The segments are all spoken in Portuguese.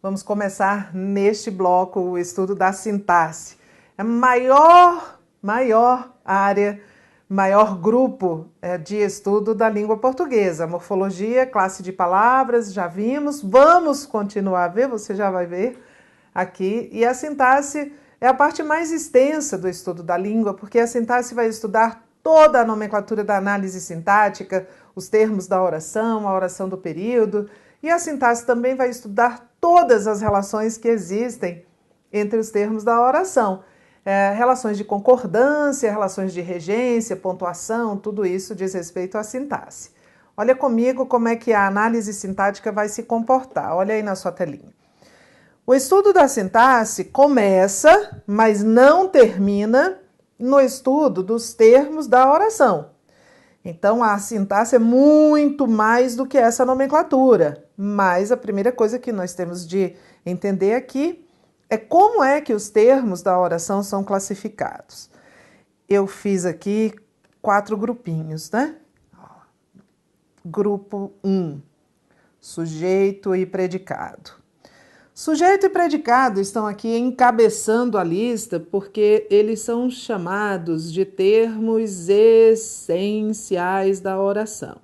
Vamos começar neste bloco o estudo da sintaxe. É maior área, maior grupo de estudo da língua portuguesa. Morfologia, classe de palavras, já vimos. Vamos continuar a ver, você já vai ver aqui. E a sintaxe é a parte mais extensa do estudo da língua, porque a sintaxe vai estudar toda a nomenclatura da análise sintática, os termos da oração, a oração do período. E a sintaxe também vai estudar todas as relações que existem entre os termos da oração. Relações de concordância, relações de regência, pontuação, tudo isso diz respeito à sintaxe. Olha comigo como é que a análise sintática vai se comportar. Olha aí na sua telinha. O estudo da sintaxe começa, mas não termina, no estudo dos termos da oração. Então, a sintaxe é muito mais do que essa nomenclatura. Mas a primeira coisa que nós temos de entender aqui é como é que os termos da oração são classificados. Eu fiz aqui 4 grupinhos, né? Grupo 1, sujeito e predicado. Sujeito e predicado estão aqui encabeçando a lista porque eles são chamados de termos essenciais da oração.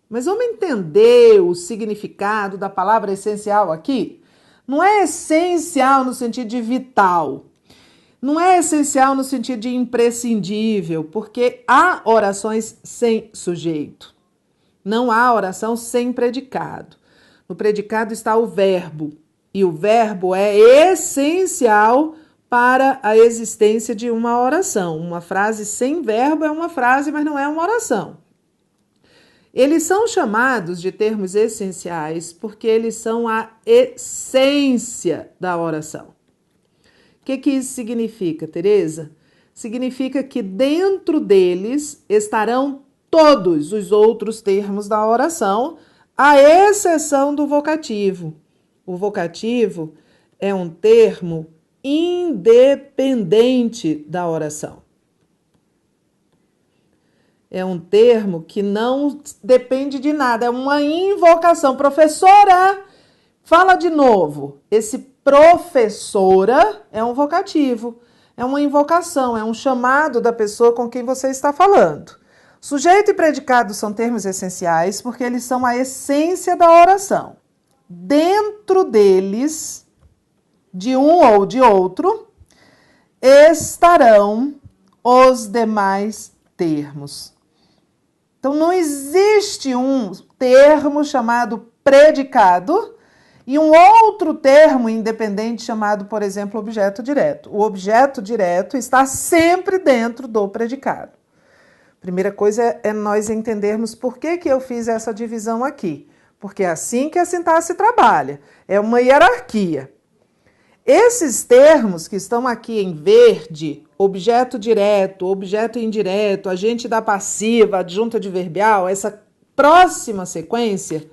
Mas vamos entender o significado da palavra essencial aqui? Não é essencial no sentido de vital. Não é essencial no sentido de imprescindível, porque há orações sem sujeito. Não há oração sem predicado. No predicado está o verbo. E o verbo é essencial para a existência de uma oração. Uma frase sem verbo é uma frase, mas não é uma oração. Eles são chamados de termos essenciais porque eles são a essência da oração. O que isso significa, Tereza? Significa que dentro deles estarão todos os outros termos da oração, à exceção do vocativo. O vocativo é um termo independente da oração. É um termo que não depende de nada, é uma invocação. Professora, fala de novo. Esse professora é um vocativo, é uma invocação, é um chamado da pessoa com quem você está falando. Sujeito e predicado são termos essenciais porque eles são a essência da oração. Dentro deles, de um ou de outro, estarão os demais termos. Então, não existe um termo chamado predicado e um outro termo independente chamado, por exemplo, objeto direto. O objeto direto está sempre dentro do predicado. Primeira coisa é nós entendermos por que eu fiz essa divisão aqui. Porque é assim que a sintaxe trabalha, é uma hierarquia. Esses termos que estão aqui em verde, objeto direto, objeto indireto, agente da passiva, adjunto adverbial, essa próxima sequência,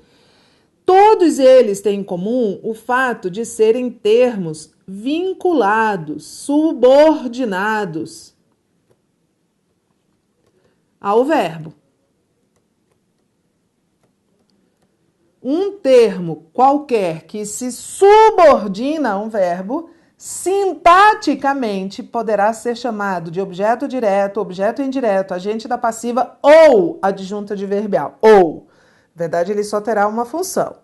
todos eles têm em comum o fato de serem termos vinculados, subordinados ao verbo. Um termo qualquer que se subordina a um verbo, sintaticamente poderá ser chamado de objeto direto, objeto indireto, agente da passiva ou adjunto adverbial. Ou, na verdade, ele só terá uma função.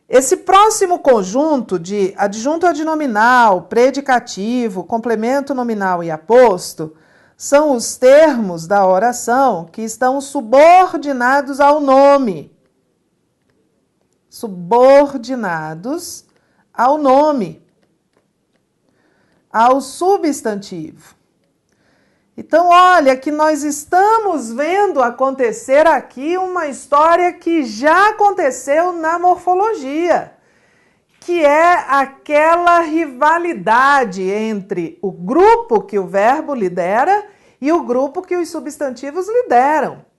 Esse próximo conjunto de adjunto adnominal, predicativo, complemento nominal e aposto são os termos da oração que estão subordinados ao nome. Subordinados ao nome, ao substantivo. Então, olha que nós estamos vendo acontecer aqui uma história que já aconteceu na morfologia, que é aquela rivalidade entre o grupo que o verbo lidera e o grupo que os substantivos lideram.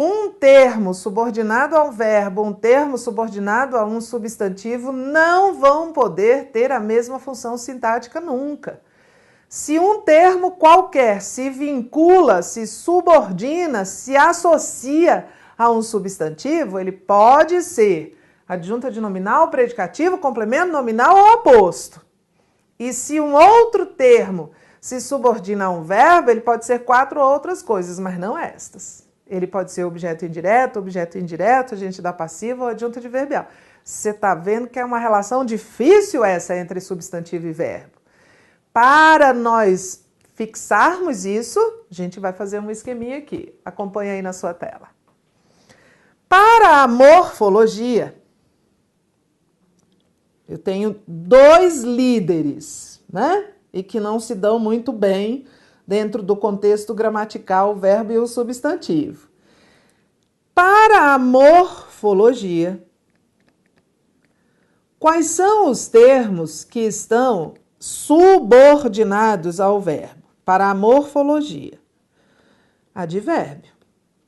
Um termo subordinado ao verbo, um termo subordinado a um substantivo não vão poder ter a mesma função sintática nunca. Se um termo qualquer se vincula, se subordina, se associa a um substantivo, ele pode ser Adjunta de nominal, predicativo, complemento nominal ou aposto. E se um outro termo se subordina a um verbo, ele pode ser 4 outras coisas, mas não estas. Ele pode ser objeto indireto, agente da passiva ou adjunta adverbial. Você está vendo que é uma relação difícil essa entre substantivo e verbo. Para nós fixarmos isso, a gente vai fazer um esqueminha aqui. Acompanha aí na sua tela. Para a morfologia, eu tenho 2 líderes, né? E que não se dão muito bem dentro do contexto gramatical, o verbo e o substantivo. Para a morfologia, quais são os termos que estão subordinados ao verbo? Para a morfologia, advérbio.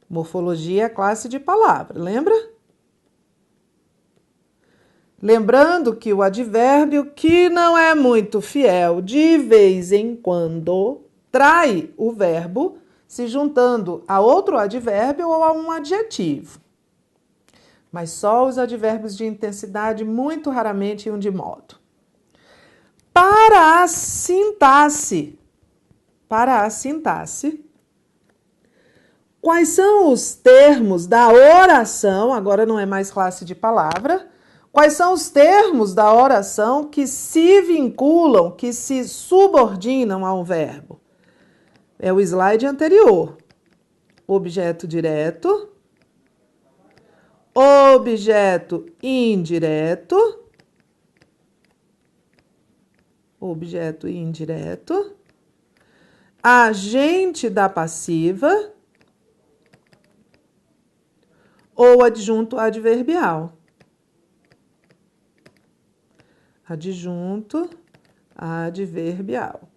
Morfologia é classe de palavra, lembra? Lembrando que o advérbio, que não é muito fiel, de vez em quando, trai o verbo se juntando a outro advérbio ou a um adjetivo. Mas só os advérbios de intensidade, muito raramente e um de modo. Para a sintaxe, quais são os termos da oração, agora não é mais classe de palavra, quais são os termos da oração que se vinculam, que se subordinam a um verbo? É o slide anterior. Objeto direto, objeto indireto, agente da passiva ou adjunto adverbial. Adjunto adverbial.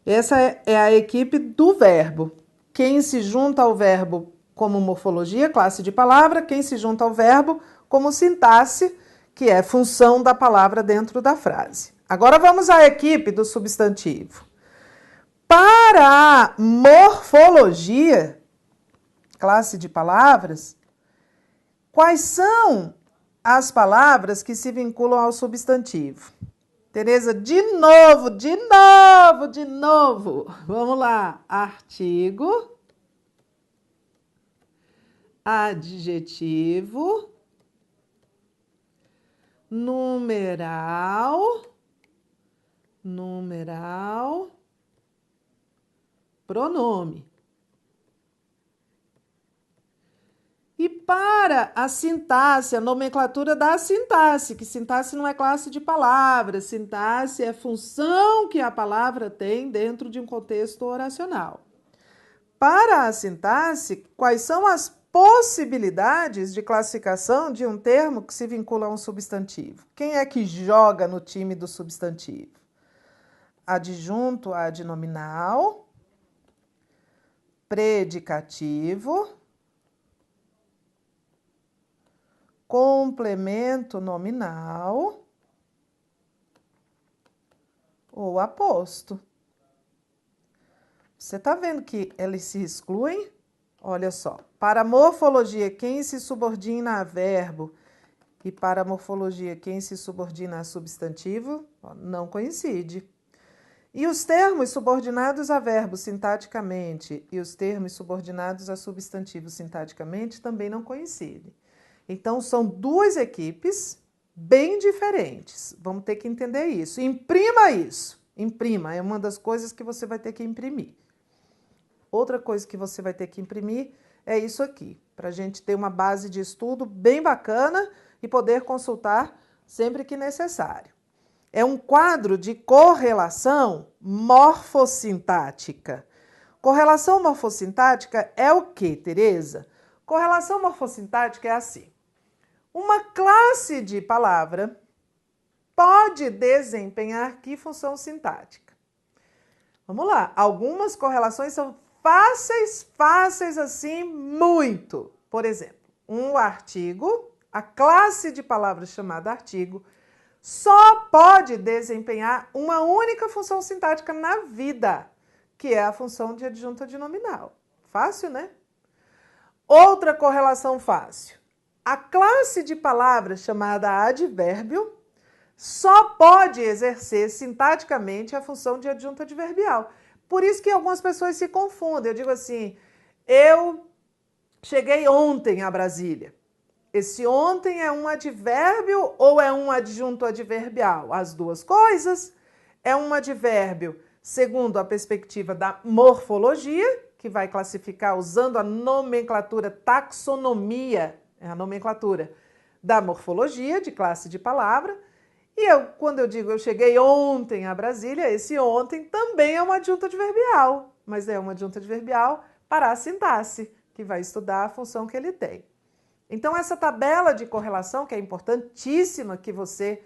Essa é a equipe do verbo. Quem se junta ao verbo como morfologia, classe de palavra, quem se junta ao verbo como sintaxe, que é função da palavra dentro da frase. Agora vamos à equipe do substantivo. Para a morfologia, classe de palavras, quais são as palavras que se vinculam ao substantivo? Tereza, de novo. Vamos lá. Artigo, adjetivo, numeral, pronome. E para a sintaxe, a nomenclatura da sintaxe, que sintaxe não é classe de palavras, sintaxe é função que a palavra tem dentro de um contexto oracional. Para a sintaxe, quais são as possibilidades de classificação de um termo que se vincula a um substantivo? Quem é que joga no time do substantivo? Adjunto adnominal, predicativo, complemento nominal ou aposto. Você está vendo que eles se excluem? Olha só, para a morfologia, quem se subordina a verbo e para a morfologia, quem se subordina a substantivo, não coincide. E os termos subordinados a verbo sintaticamente e os termos subordinados a substantivo sintaticamente também não coincidem. Então, são 2 equipes bem diferentes. Vamos ter que entender isso. Imprima isso. Imprima, é uma das coisas que você vai ter que imprimir. Outra coisa que você vai ter que imprimir é isso aqui, para a gente ter uma base de estudo bem bacana e poder consultar sempre que necessário. É um quadro de correlação morfossintática. Correlação morfossintática é o quê, Tereza? Correlação morfossintática é assim. Uma classe de palavra pode desempenhar que função sintática? Vamos lá. Algumas correlações são fáceis assim, muito. Por exemplo, um artigo, a classe de palavras chamada artigo, só pode desempenhar uma única função sintática na vida, que é a função de adjunto adnominal. Fácil, né? Outra correlação fácil. A classe de palavras chamada advérbio só pode exercer sintaticamente a função de adjunto adverbial. Por isso que algumas pessoas se confundem. Eu digo assim, eu cheguei ontem a Brasília. Esse ontem é um advérbio ou é um adjunto adverbial? As duas coisas. É um advérbio segundo a perspectiva da morfologia, que vai classificar usando a nomenclatura taxonomia, é a nomenclatura da morfologia de classe de palavra. E quando eu digo eu cheguei ontem a Brasília, esse ontem também é um adjunto adverbial, mas é um adjunto adverbial para a sintaxe, que vai estudar a função que ele tem. Então, essa tabela de correlação, que é importantíssima que você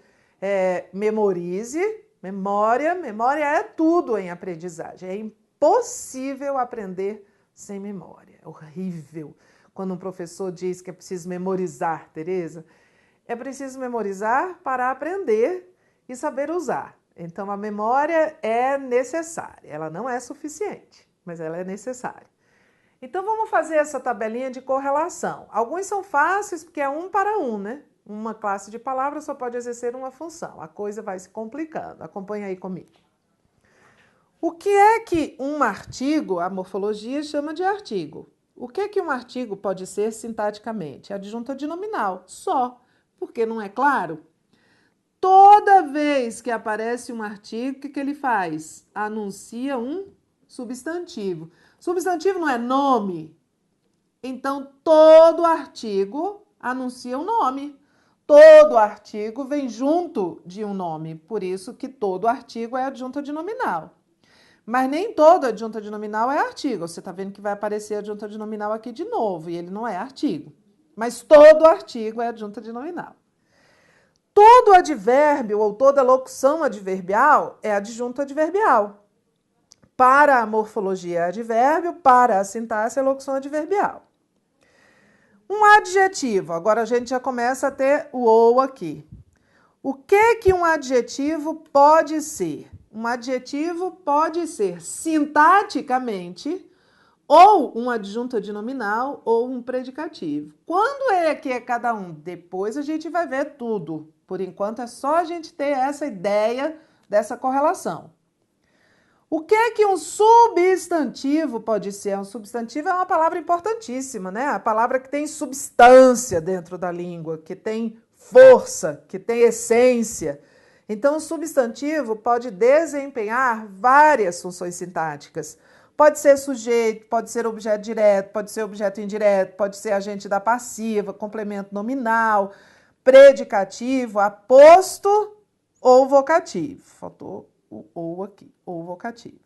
memorize, memória é tudo em aprendizagem. É impossível aprender sem memória. É horrível quando um professor diz que é preciso memorizar, Tereza. É preciso memorizar para aprender e saber usar. Então, a memória é necessária. Ela não é suficiente, mas ela é necessária. Então, vamos fazer essa tabelinha de correlação. Alguns são fáceis porque é 1 para 1, né? Uma classe de palavras só pode exercer uma função. A coisa vai se complicando. Acompanha aí comigo. O que é que um artigo, a morfologia chama de artigo. O que é que um artigo pode ser sintaticamente? Adjunto adnominal, só. Porque não é claro? Toda vez que aparece um artigo, o que ele faz? Anuncia um substantivo. Substantivo não é nome? Então, todo artigo anuncia um nome. Todo artigo vem junto de um nome. Por isso que todo artigo é adjunto adnominal. Mas nem todo adjunto adnominal é artigo. Você está vendo que vai aparecer adjunto adnominal aqui de novo, e ele não é artigo. Mas todo artigo é adjunto adnominal. Todo advérbio ou toda locução adverbial é adjunto adverbial. Para a morfologia é advérbio, para a sintaxe é locução adverbial. Um adjetivo, agora a gente já começa a ter o ou aqui. O que um adjetivo pode ser? Um adjetivo pode ser sintaticamente ou um adjunto adnominal ou um predicativo. Quando é que é cada um? Depois a gente vai ver tudo. Por enquanto é só a gente ter essa ideia dessa correlação. O que é que um substantivo pode ser? Um substantivo é uma palavra importantíssima, né? A palavra que tem substância dentro da língua, que tem força, que tem essência. Então, o substantivo pode desempenhar várias funções sintáticas. Pode ser sujeito, pode ser objeto direto, pode ser objeto indireto, pode ser agente da passiva, complemento nominal, predicativo, aposto ou vocativo. Faltou o ou aqui, ou vocativo.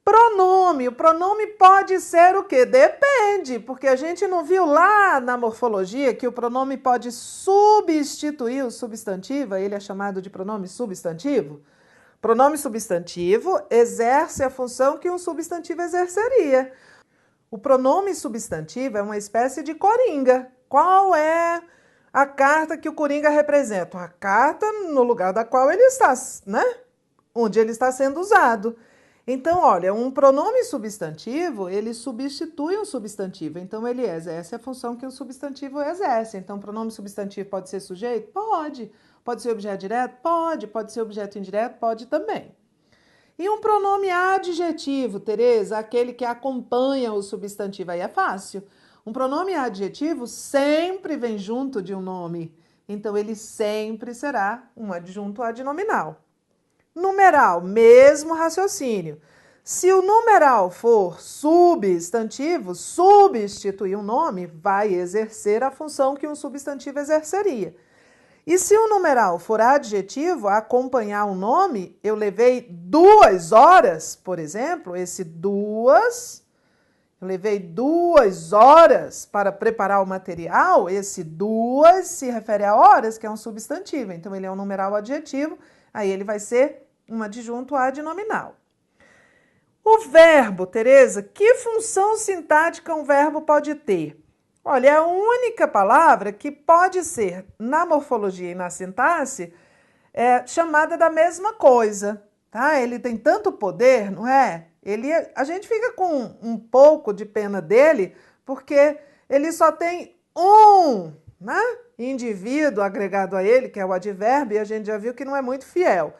Pronome. O pronome pode ser o quê? Depende, porque a gente não viu lá na morfologia que o pronome pode substituir o substantivo, ele é chamado de pronome substantivo. Pronome substantivo exerce a função que um substantivo exerceria. O pronome substantivo é uma espécie de coringa. Qual é a carta que o coringa representa? A carta no lugar da qual ele está, né? Onde ele está sendo usado. Então, olha, um pronome substantivo, ele substitui um substantivo. Então, ele exerce a função que um substantivo exerce. Então, pronome substantivo pode ser sujeito? Pode. Pode ser objeto direto? Pode. Pode ser objeto indireto? Pode também. E um pronome adjetivo, Tereza, aquele que acompanha o substantivo, aí é fácil. Um pronome adjetivo sempre vem junto de um nome. Então, ele sempre será um adjunto adnominal. Numeral, mesmo raciocínio. Se o numeral for substantivo, substituir um nome vai exercer a função que um substantivo exerceria. E se o numeral for adjetivo, acompanhar um nome, eu levei 2 horas, por exemplo, eu levei 2 horas para preparar o material, esse 2 se refere a horas, que é um substantivo, então ele é um numeral adjetivo, aí ele vai ser um adjunto adnominal. O verbo, Tereza, que função sintática um verbo pode ter? Olha, é a única palavra que pode ser, na morfologia e na sintaxe, chamada da mesma coisa, tá? Ele tem tanto poder, não é? A gente fica com um pouco de pena dele, porque ele só tem um, né, indivíduo agregado a ele, que é o advérbio, e a gente já viu que não é muito fiel.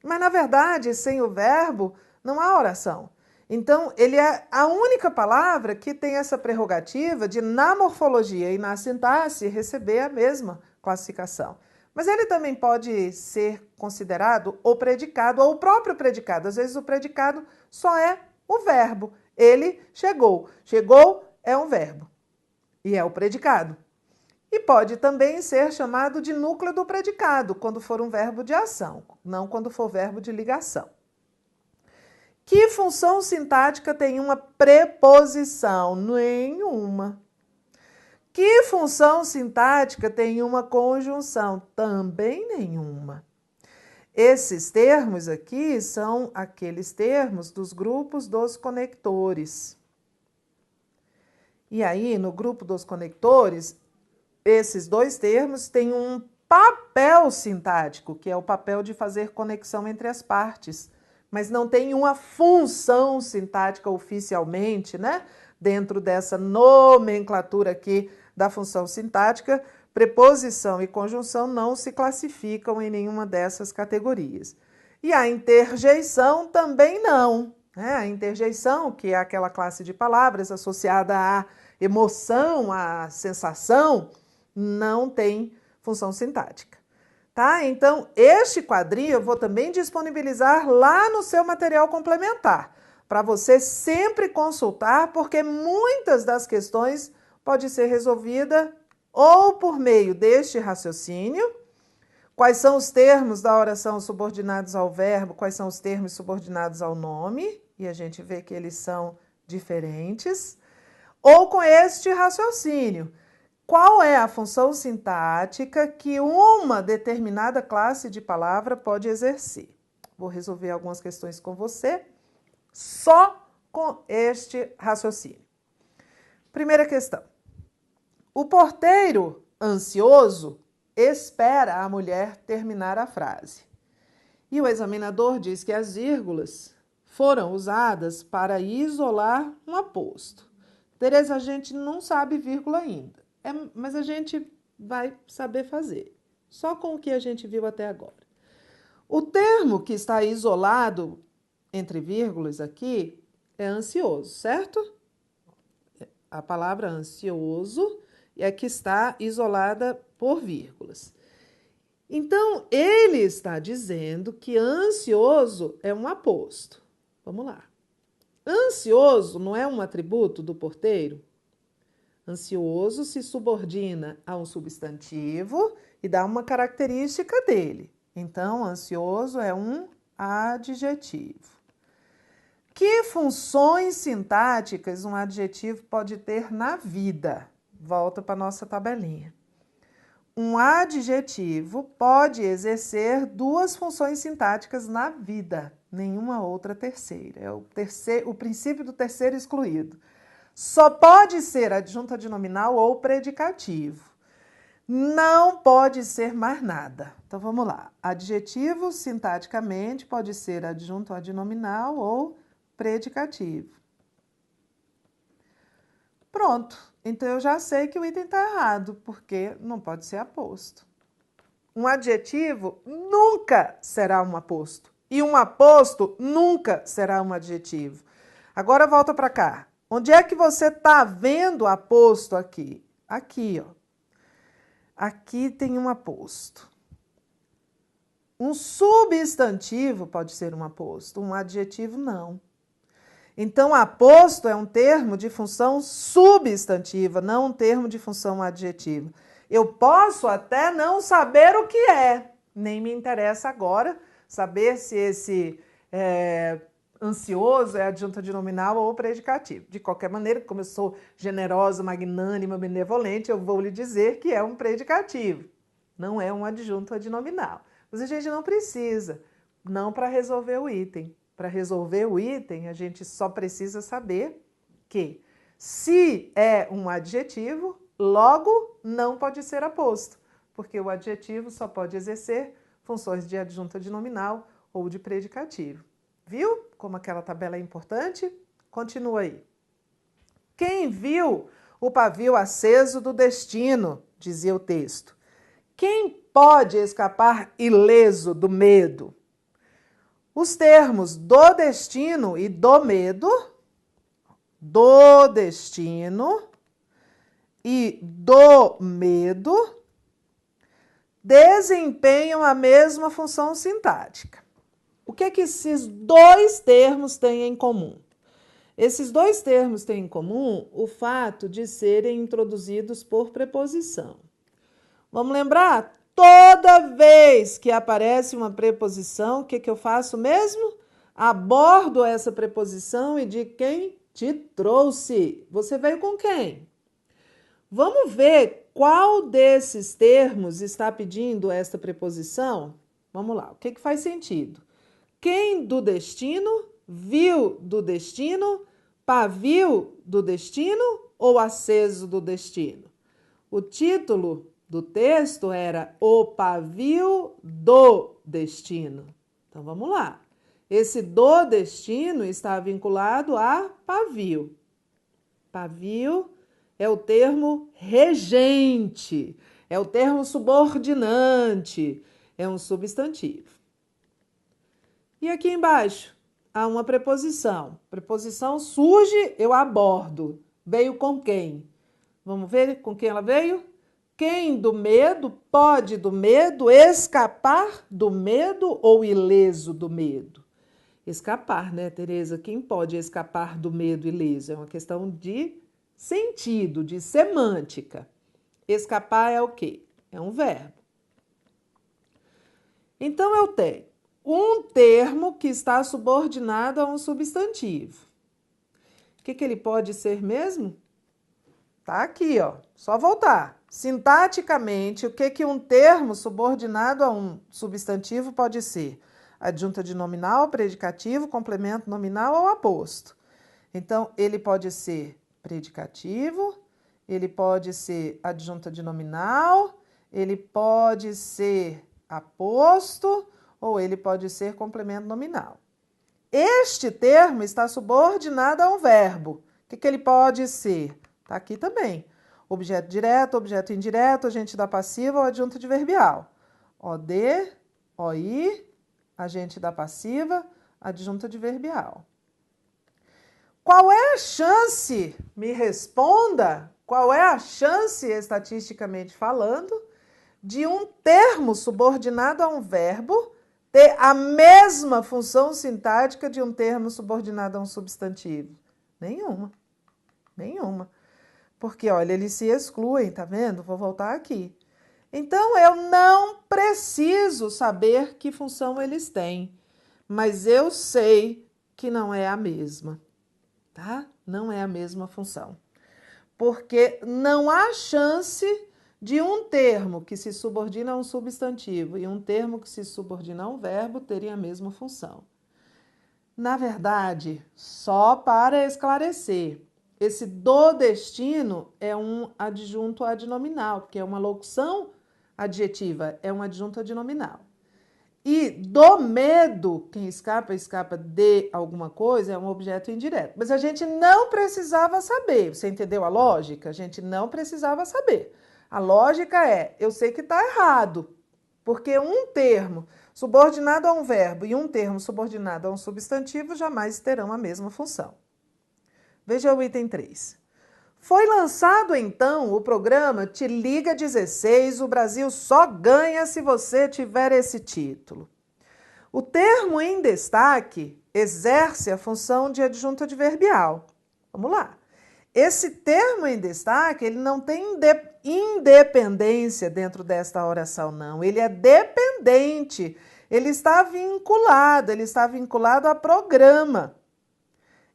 Mas, na verdade, sem o verbo, não há oração. Então, ele é a única palavra que tem essa prerrogativa de, na morfologia e na sintaxe, receber a mesma classificação. Mas ele também pode ser considerado o predicado ou o próprio predicado. Às vezes, o predicado só é o verbo. Ele chegou. Chegou é um verbo e é o predicado. E pode também ser chamado de núcleo do predicado, quando for um verbo de ação, não quando for verbo de ligação. Que função sintática tem uma preposição? Nenhuma. Que função sintática tem uma conjunção? Também nenhuma. Esses termos aqui são aqueles termos dos grupos dos conectores. E aí, no grupo dos conectores, esses dois termos têm um papel sintático, que é o papel de fazer conexão entre as partes, mas não tem uma função sintática oficialmente, né? Dentro dessa nomenclatura aqui da função sintática, preposição e conjunção não se classificam em nenhuma dessas categorias. E a interjeição também não. A interjeição, que é aquela classe de palavras associada à emoção, à sensação, não tem função sintática. Tá? Então, este quadrinho eu vou também disponibilizar lá no seu material complementar, para você sempre consultar, porque muitas das questões podem ser resolvidas ou por meio deste raciocínio, quais são os termos da oração subordinados ao verbo, quais são os termos subordinados ao nome, e a gente vê que eles são diferentes, ou com este raciocínio. Qual é a função sintática que uma determinada classe de palavra pode exercer? Vou resolver algumas questões com você, só com este raciocínio. Primeira questão. O porteiro ansioso espera a mulher terminar a frase. E o examinador diz que as vírgulas foram usadas para isolar um aposto. Tereza, a gente não sabe vírgula ainda. Mas a gente vai saber fazer, só com o que a gente viu até agora. O termo que está isolado entre vírgulas aqui é ansioso, certo? A palavra ansioso é que está isolada por vírgulas. Então, ele está dizendo que ansioso é um aposto. Vamos lá. Ansioso não é um atributo do porteiro? Ansioso se subordina a um substantivo e dá uma característica dele. Então, ansioso é um adjetivo. Que funções sintáticas um adjetivo pode ter na vida? Volta para a nossa tabelinha. Um adjetivo pode exercer duas funções sintáticas na vida, nenhuma outra terceira. É o princípio do terceiro excluído. Só pode ser adjunto adnominal ou predicativo. Não pode ser mais nada. Então, vamos lá. Adjetivo, sintaticamente, pode ser adjunto adnominal ou predicativo. Pronto. Então, eu já sei que o item está errado, porque não pode ser aposto. Um adjetivo nunca será um aposto. E um aposto nunca será um adjetivo. Agora, volta para cá. Onde é que você está vendo aposto aqui? Aqui, ó. Aqui tem um aposto. Um substantivo pode ser um aposto, um adjetivo não. Então, aposto é um termo de função substantiva, não um termo de função adjetiva. Eu posso até não saber o que é, nem me interessa agora saber se esse ansioso é adjunto adnominal ou predicativo. De qualquer maneira, como eu sou generosa, magnânima, benevolente, eu vou lhe dizer que é um predicativo, não é um adjunto adnominal. Mas a gente não precisa, não para resolver o item. Para resolver o item, a gente só precisa saber que se é um adjetivo, logo não pode ser aposto, porque o adjetivo só pode exercer funções de adjunto adnominal ou de predicativo. Viu como aquela tabela é importante? Continua aí. Quem viu o pavio aceso do destino, dizia o texto. Quem pode escapar ileso do medo? Os termos do destino e do medo, desempenham a mesma função sintática. O que é que esses dois termos têm em comum? Esses dois termos têm em comum o fato de serem introduzidos por preposição. Vamos lembrar? Toda vez que aparece uma preposição, o que eu faço mesmo? Abordo essa preposição e digo quem te trouxe. Você veio com quem? Vamos ver qual desses termos está pedindo esta preposição? Vamos lá, o que faz sentido? Quem do destino, viu do destino, pavio do destino ou aceso do destino? O título do texto era O Pavio do Destino. Então, vamos lá. Esse do destino está vinculado a pavio. Pavio é o termo regente, é o termo subordinante, é um substantivo. E aqui embaixo há uma preposição. Preposição surge, eu abordo. Veio com quem? Vamos ver com quem ela veio? Quem do medo pode do medo escapar do medo ou ileso do medo? Escapar, né, Tereza? Quem pode escapar do medo ileso? É uma questão de sentido, de semântica. Escapar é o quê? É um verbo. Então, eu tenho um termo que está subordinado a um substantivo. O que ele pode ser mesmo? Tá aqui, ó. Só voltar. Sintaticamente, o que um termo subordinado a um substantivo pode ser? Adjunta de nominal, predicativo, complemento nominal ou aposto. Então, ele pode ser predicativo, ele pode ser adjunta de nominal, ele pode ser aposto ou ele pode ser complemento nominal. Este termo está subordinado a um verbo. O que ele pode ser? Está aqui também. Objeto direto, objeto indireto, agente da passiva ou adjunto adverbial. OD, OI, agente da passiva, adjunto adverbial. Qual é a chance, me responda, qual é a chance, estatisticamente falando, de um termo subordinado a um verbo ter a mesma função sintática de um termo subordinado a um substantivo? Nenhuma. Nenhuma. Porque, olha, eles se excluem, tá vendo? Vou voltar aqui. Então, eu não preciso saber que função eles têm, mas eu sei que não é a mesma, tá? Não é a mesma função. Porque não há chance de um termo que se subordina a um substantivo e um termo que se subordina a um verbo terem a mesma função. Na verdade, só para esclarecer, esse do destino é um adjunto adnominal, porque é uma locução adjetiva, é um adjunto adnominal. E do medo, quem escapa, escapa de alguma coisa, é um objeto indireto. Mas a gente não precisava saber, você entendeu a lógica? A gente não precisava saber. A lógica é, eu sei que está errado, porque um termo subordinado a um verbo e um termo subordinado a um substantivo jamais terão a mesma função. Veja o item 3. Foi lançado, então, o programa Te Liga 16, o Brasil só ganha se você tiver esse título. O termo em destaque exerce a função de adjunto adverbial. Vamos lá. Esse termo em destaque, ele não tem independência dentro desta oração, não. Ele é dependente, ele está vinculado a programa.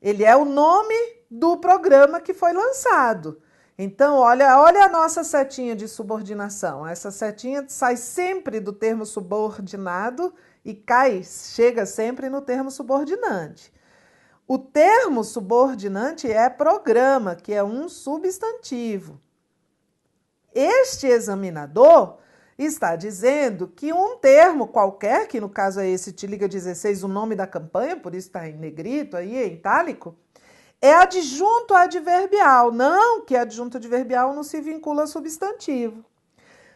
Ele é o nome do programa que foi lançado. Então, olha a nossa setinha de subordinação. Essa setinha sai sempre do termo subordinado e chega sempre no termo subordinante. O termo subordinante é programa, que é um substantivo. Este examinador está dizendo que um termo qualquer, que no caso é esse Te Liga 16, o nome da campanha, por isso está em negrito aí, em itálico, é adjunto adverbial. Não, que adjunto adverbial não se vincula a substantivo.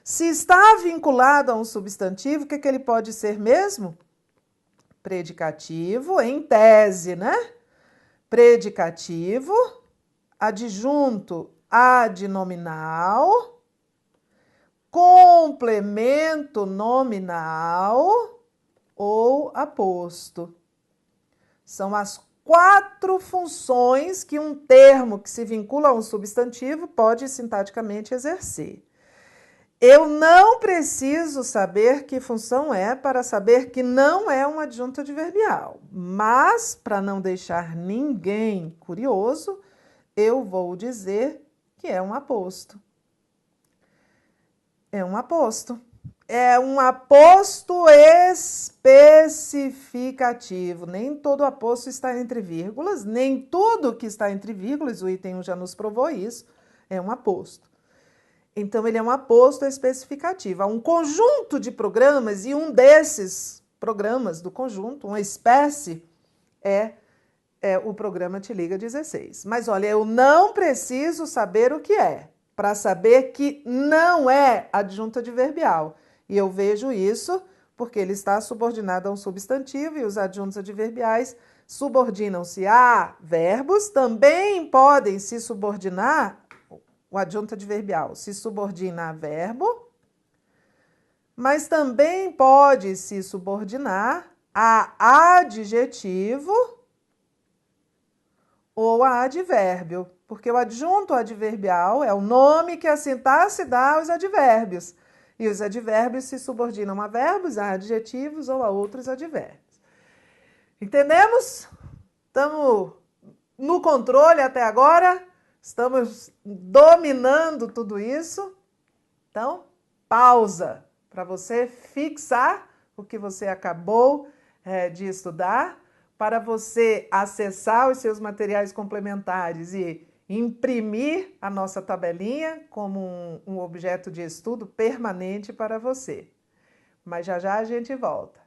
Se está vinculado a um substantivo, o que ele pode ser mesmo? Predicativo, em tese, né? Predicativo, adjunto adnominal, complemento nominal ou aposto. São as 4 funções que um termo que se vincula a um substantivo pode sintaticamente exercer. Eu não preciso saber que função é para saber que não é um adjunto adverbial, mas para não deixar ninguém curioso, eu vou dizer que é um aposto. É um aposto. É um aposto especificativo. Nem todo aposto está entre vírgulas, nem tudo que está entre vírgulas, o item 1 já nos provou isso, é um aposto. Então, ele é um aposto especificativo. Há um conjunto de programas e um desses programas do conjunto, uma espécie, é o programa Te Liga 16. Mas, olha, eu não preciso saber o que é, para saber que não é adjunto adverbial. E eu vejo isso porque ele está subordinado a um substantivo e os adjuntos adverbiais subordinam-se a verbos, também podem se subordinar, o adjunto adverbial se subordina a verbo, mas também pode se subordinar a adjetivo ou a advérbio, porque o adjunto adverbial é o nome que a sintaxe dá aos advérbios, e os advérbios se subordinam a verbos, a adjetivos ou a outros advérbios. Entendemos? Estamos no controle até agora? Estamos dominando tudo isso? Então, pausa para você fixar o que você acabou de estudar, para você acessar os seus materiais complementares e imprimir a nossa tabelinha como um objeto de estudo permanente para você. Mas já já a gente volta.